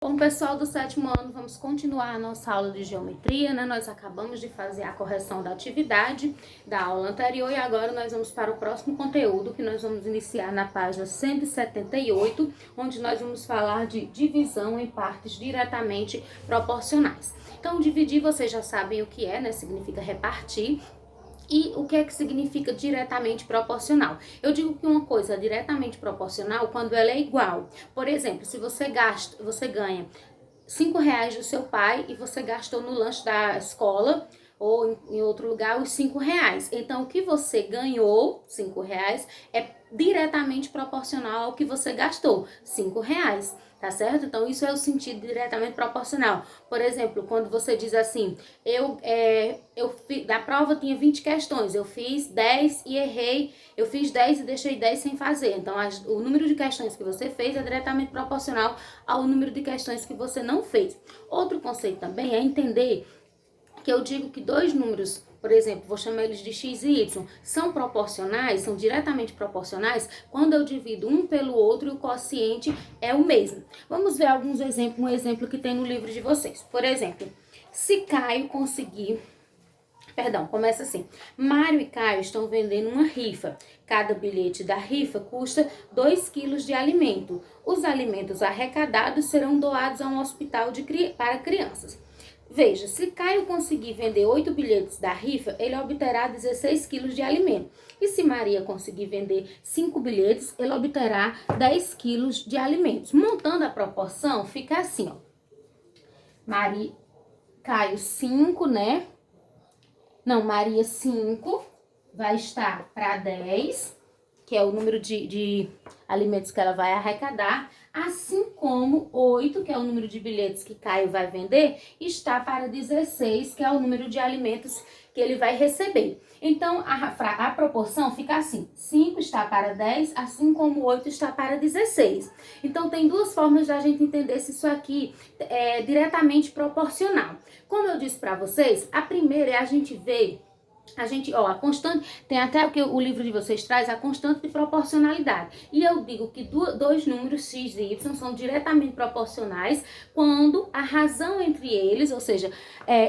Bom, pessoal do sétimo ano, vamos continuar a nossa aula de geometria, né? Nós acabamos de fazer a correção da atividade da aula anterior e agora nós vamos para o próximo conteúdo, que nós vamos iniciar na página 178, onde nós vamos falar de divisão em partes diretamente proporcionais. Então, dividir, vocês já sabem o que é, né? Significa repartir. E o que é que significa diretamente proporcional? Eu digo que uma coisa é diretamente proporcional quando ela é igual. Por exemplo, se você ganha R$ 5 do seu pai e você gastou no lanche da escola ou em outro lugar os R$ 5. Então, o que você ganhou, R$ 5, é diretamente proporcional ao que você gastou, R$ 5. Tá certo? Então, isso é o sentido diretamente proporcional. Por exemplo, quando você diz assim, da prova tinha 20 questões, eu fiz 10 e errei, eu fiz 10 e deixei 10 sem fazer. Então, o número de questões que você fez é diretamente proporcional ao número de questões que você não fez. Outro conceito também é entender que eu digo que dois números, por exemplo, vou chamar eles de x e y, são proporcionais, são diretamente proporcionais quando eu divido um pelo outro e o quociente é o mesmo. Vamos ver um exemplo que tem no livro de vocês. Por exemplo, se Caio conseguir... começa assim. Mário e Caio estão vendendo uma rifa. Cada bilhete da rifa custa 2 quilos de alimento. Os alimentos arrecadados serão doados a um hospital para crianças. Veja, se Caio conseguir vender 8 bilhetes da rifa, ele obterá 16 quilos de alimento. E se Maria conseguir vender 5 bilhetes, ele obterá 10 quilos de alimentos. Montando a proporção, fica assim, ó. Caio 5, né? Não, Maria 5 vai estar para 10, que é o número de alimentos que ela vai arrecadar, assim como 8, que é o número de bilhetes que Caio vai vender, está para 16, que é o número de alimentos que ele vai receber. Então, a proporção fica assim, 5 está para 10, assim como 8 está para 16. Então, tem duas formas da gente entender se isso aqui é diretamente proporcional. Como eu disse para vocês, a primeira é a gente ver... a constante, tem até o que o livro de vocês traz, a constante de proporcionalidade. E eu digo que dois números x e y são diretamente proporcionais quando a razão entre eles, ou seja,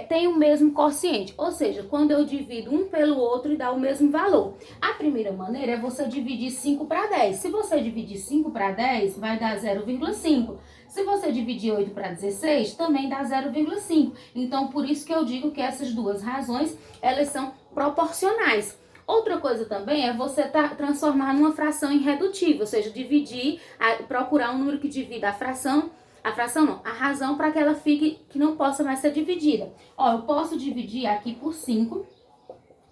tem o mesmo quociente. Ou seja, quando eu divido um pelo outro e dá o mesmo valor. A primeira maneira é você dividir 5 para 10. Se você dividir 5 para 10, vai dar 0,5. Se você dividir 8 para 16, também dá 0,5. Então, por isso que eu digo que essas duas razões, elas são proporcionais. Outra coisa também é você transformar numa fração irredutível, ou seja, procurar um número que divida a razão para que ela que não possa mais ser dividida. Ó, eu posso dividir aqui por 5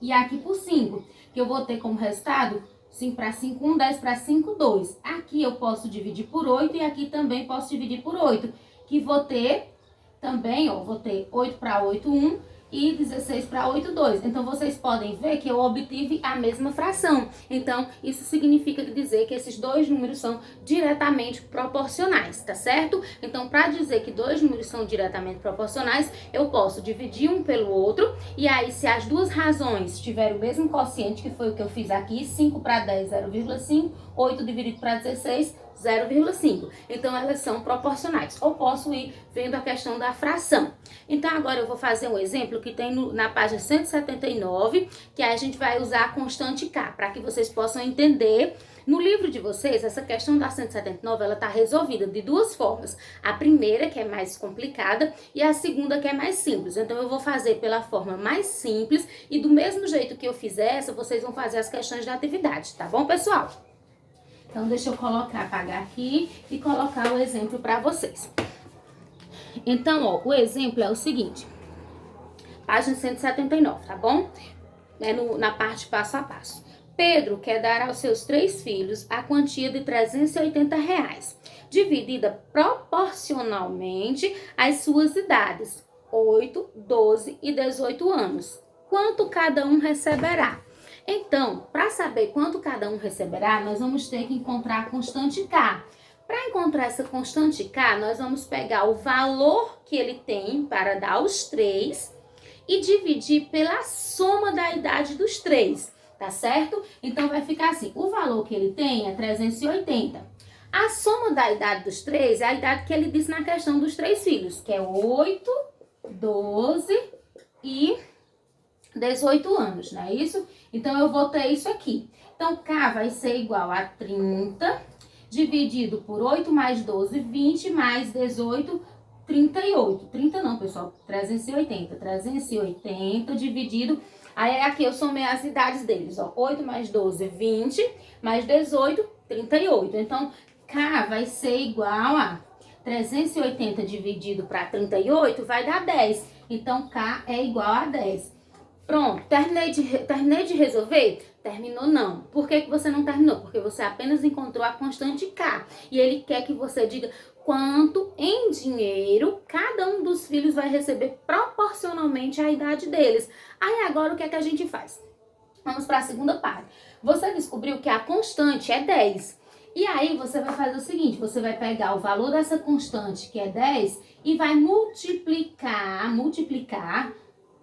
e aqui por 5, que eu vou ter como resultado 5 para 5, 1, 10 para 5, 2. Aqui eu posso dividir por 8 e aqui também posso dividir por 8, que vou ter também, ó, vou ter 8 para 8, 1 e 16 para 8, 2. Então, vocês podem ver que eu obtive a mesma fração. Então, isso significa dizer que esses dois números são diretamente proporcionais, tá certo? Então, para dizer que dois números são diretamente proporcionais, eu posso dividir um pelo outro. E aí, se as duas razões tiverem o mesmo quociente, que foi o que eu fiz aqui, 5 para 10, 0,5, 8 dividido para 16, 0,5. Então, elas são proporcionais. Ou posso ir vendo a questão da fração. Então, agora eu vou fazer um exemplo que tem na página 179, que a gente vai usar a constante K, para que vocês possam entender. No livro de vocês, essa questão da 179, ela está resolvida de duas formas. A primeira, que é mais complicada, e a segunda, que é mais simples. Então, eu vou fazer pela forma mais simples, e do mesmo jeito que eu fiz essa, vocês vão fazer as questões da atividade, tá bom, pessoal? Então, deixa eu apagar aqui e colocar o exemplo para vocês. Então, ó, o exemplo é o seguinte. Página 179, tá bom? Na parte passo a passo. Pedro quer dar aos seus 3 filhos a quantia de R$ 380, dividida proporcionalmente às suas idades, 8, 12 e 18 anos. Quanto cada um receberá? Então, para saber quanto cada um receberá, nós vamos ter que encontrar a constante K. Para encontrar essa constante K, nós vamos pegar o valor que ele tem para dar aos 3 e dividir pela soma da idade dos 3, tá certo? Então, vai ficar assim, o valor que ele tem é 380. A soma da idade dos três é a idade que ele disse na questão dos 3 filhos, que é 8, 12 e 18 anos, não é isso? Então, eu vou ter isso aqui. Então, K vai ser igual a 30, dividido por 8 mais 12, 20 mais 18, 38. 30 não, pessoal, 380. 380 dividido... Aí, aqui eu somei as idades deles, ó. 8 mais 12, 20, mais 18, 38. Então, K vai ser igual a 380 dividido para 38, vai dar 10. Então, K é igual a 10. Pronto, terminei de resolver? Terminou não. Por que você não terminou? Porque você apenas encontrou a constante K. E ele quer que você diga quanto em dinheiro cada um dos filhos vai receber proporcionalmente à idade deles. Aí agora o que é que a gente faz? Vamos para a segunda parte. Você descobriu que a constante é 10. E aí você vai fazer o seguinte, você vai pegar o valor dessa constante, que é 10, e vai multiplicar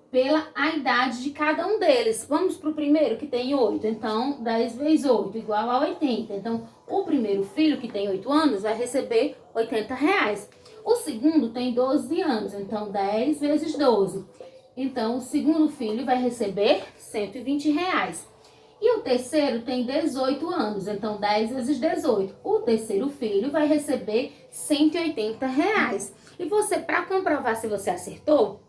pela a idade de cada um deles. Vamos para o primeiro, que tem 8. Então, 10 vezes 8 igual a 80. Então, o primeiro filho, que tem 8 anos, vai receber 80 reais. O segundo tem 12 anos. Então, 10 vezes 12. Então, o segundo filho vai receber 120 reais. E o terceiro tem 18 anos. Então, 10 vezes 18. O terceiro filho vai receber 180 reais. E você, para comprovar se você acertou,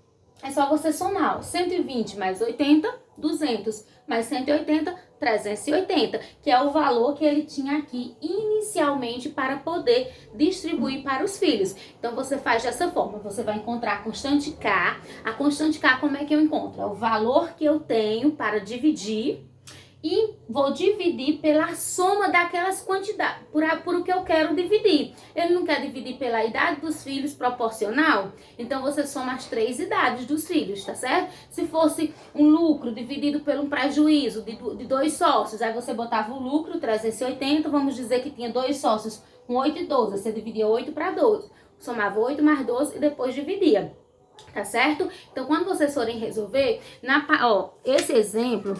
é só você somar, ó, 120 mais 80, 200, mais 180, 380, que é o valor que ele tinha aqui inicialmente para poder distribuir para os filhos. Então, você faz dessa forma, você vai encontrar a constante K. A constante K, como é que eu encontro? É o valor que eu tenho para dividir e vou dividir pela soma daquelas quantidades, por o que eu quero dividir. Ele não quer dividir pela idade dos filhos proporcional? Então, você soma as 3 idades dos filhos, tá certo? Se fosse um lucro dividido por um prejuízo de 2 sócios, aí você botava o lucro, 380, vamos dizer que tinha 2 sócios com 8 e 12, você dividia 8 para 12, somava 8 mais 12 e depois dividia, tá certo? Então, quando vocês forem resolver, esse exemplo...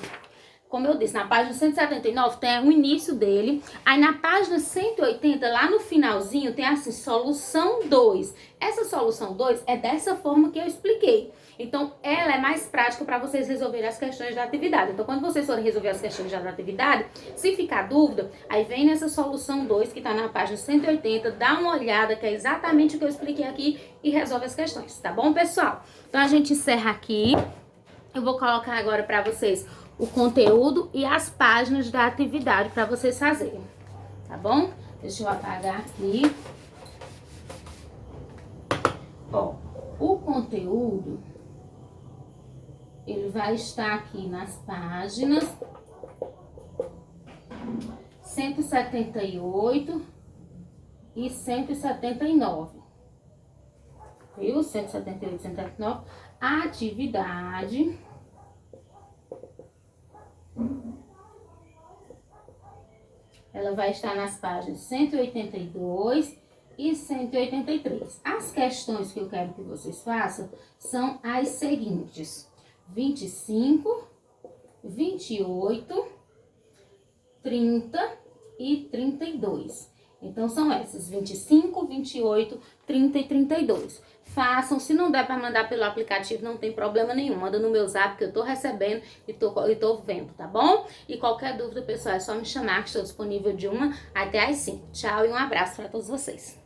Como eu disse, na página 179 tem o início dele. Aí na página 180, lá no finalzinho, tem assim, solução 2. Essa solução 2 é dessa forma que eu expliquei. Então, ela é mais prática para vocês resolverem as questões da atividade. Então, quando vocês forem resolver as questões da atividade, se ficar dúvida, aí vem nessa solução 2, que está na página 180, dá uma olhada, que é exatamente o que eu expliquei aqui, e resolve as questões, tá bom, pessoal? Então, a gente encerra aqui. Eu vou colocar agora para vocês o conteúdo e as páginas da atividade para vocês fazerem, tá bom? Deixa eu apagar aqui. Ó, o conteúdo, ele vai estar aqui nas páginas 178 e 179. Viu? 178 e 179. A atividade... ela vai estar nas páginas 182 e 183. As questões que eu quero que vocês façam são as seguintes: 25, 28, 30 e 32. Então, são essas, 25, 28, 30 e 32. Façam, se não der para mandar pelo aplicativo, não tem problema nenhum. Manda no meu zap que eu tô recebendo e tô vendo, tá bom? E qualquer dúvida, pessoal, é só me chamar que estou disponível de 1 até às 5. Tchau e um abraço para todos vocês.